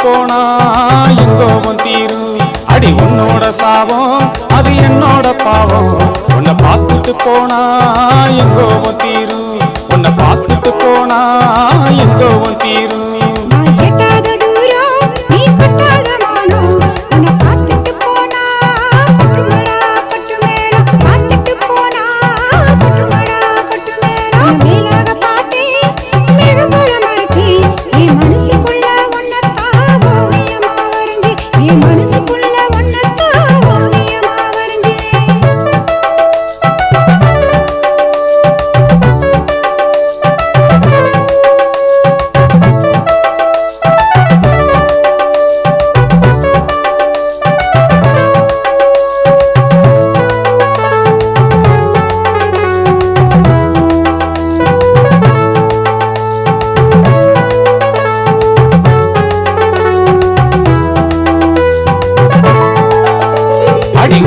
போனா என் கோபம் தீரும். அடி உன்னோட சாபம் அது என்னோட பாவம். உன்னை பார்த்துட்டு போனா என் கோபம் தீரும். உன்னை பார்த்துட்டு போனா என் கோபம் தீரும்.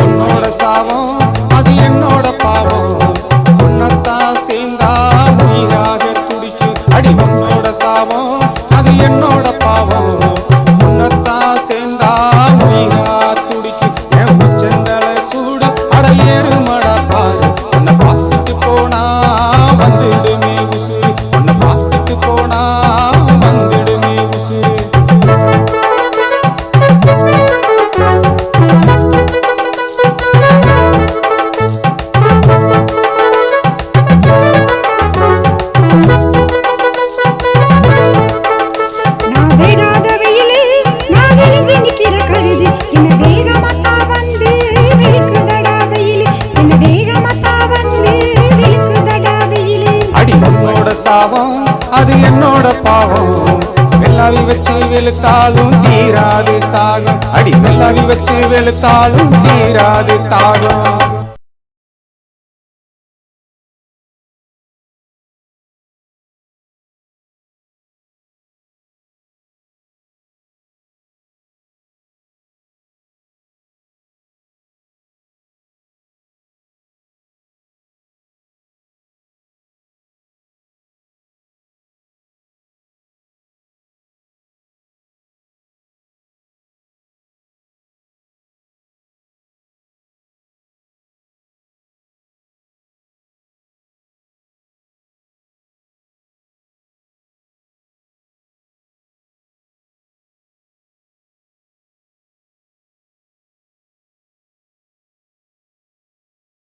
உன்னோட சாபம் அது என்னோட பாவம். உன்னத்தான் சேர்ந்தா உயிராக துடிக்கும். அடி உன்னோட சாபம் அது என்னோட பாவம். உன்னத்தான் சேர்ந்தா உயிரா துடிக்கும். என் உச்சந்தல சூடு அடையேறுமடா பாரு. உன்னை பார்த்துட்டு போனா வந்துடுமே உசுறு. உன்னை பார்த்துட்டு போனா வந்துடுமே உசுறு. உன்னோட சாபம் அது என்னோட பாவம். வெள்ளாவி வச்சு வெளுத்தாலும் தீராது தாகம். அடி வெள்ளாவி வச்சு வெளுத்தாலும் தீராது தாகம்.